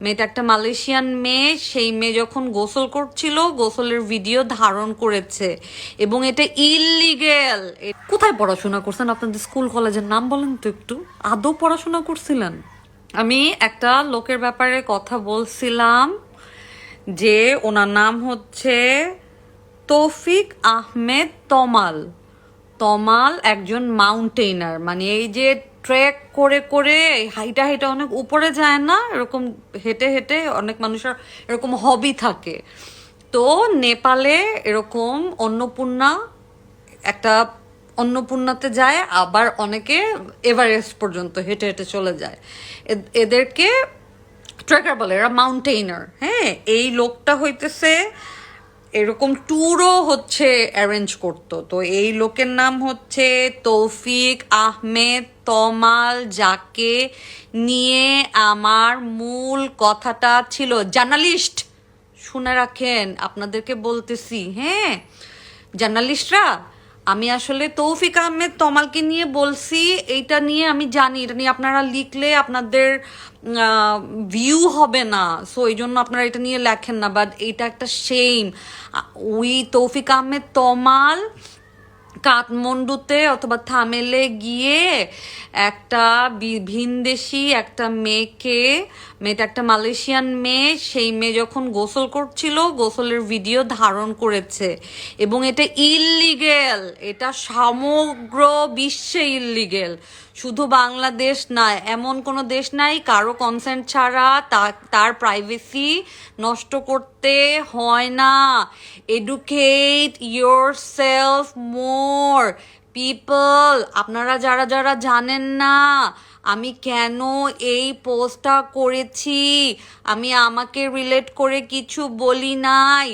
মেয়েটা একটা মালয়েশিয়ান মেয়ে, সেই মেয়ে যখন গোসল করছিল গোসলের ভিডিও ধারণ করেছে এবং এটা ইললিগেল। কোথায় পড়াশোনা করছেন? আপনাদের স্কুল কলেজের নাম বলেন তো একটু। আদৌ পড়াশোনা করছিলেন? আমি একটা লোকের ব্যাপারে কথা বলছিলাম যে ওনার নাম হচ্ছে তৌফিক আহমেদ তমাল। তমাল একজন মাউন্টেইনার, মানে এই যে ট্রেক করে করে হাইটা হাইটা অনেক উপরে যায় না, এরকম হেঁটে হেঁটে অনেক মানুষের এরকম হবি থাকে। তো নেপালে এরকম একটা অন্নপূর্ণাতে যায়, আবার অনেকে এভারেস্ট পর্যন্ত হেঁটে হেঁটে চলে যায়। এদেরকে ট্রেকার বলে, এরা মাউন্টেইনার। হ্যাঁ, এই লোকটা হইতেছে এরকম ট্যুরও হচ্ছে অ্যারেঞ্জ করতো। তো এই লোকের নাম হচ্ছে তৌফিক আহমেদ তমাল, যাকে নিয়ে আমার মূল কথাটা ছিল। জার্নালিস্ট শুনে রাখেন, আপনাদেরকে বলতেছি। হ্যাঁ, জার্নালিস্টরা, আমি আসলে তৌফিক আহমেদ তমালকে নিয়ে বলছি। এইটা নিয়ে আমি জানি, এটা নিয়ে আপনারা লিখলে আপনাদের ভিউ হবে না, সো এই জন্য আপনারা এটা নিয়ে লেখেন না। বাট এইটা একটা সেইম। ওই তৌফিক আহমেদ তমাল কাঠমান্ডুতে অথবা থামেলে গিয়ে একটা ভিনদেশি একটা মেয়েটা একটা মালয়েশিয়ান মেয়ে, সেই মেয়ে যখন গোসল করছিল গোসলের ভিডিও ধারণ করেছে এবং এটা ইললিগেল। এটা সমগ্র বিশ্বে ইললিগেল, শুধু বাংলাদেশ না, এমন কোনো দেশ নাই কারো কনসেন্ট ছাড়া তার প্রাইভেসি নষ্ট করতে হয় না। Educate your self more people. আপনারা যারা যারা জানেন না আমি কেন এই পোস্টটা করেছি, আমি আমাকে রিলেট করে কিছু বলি নাই,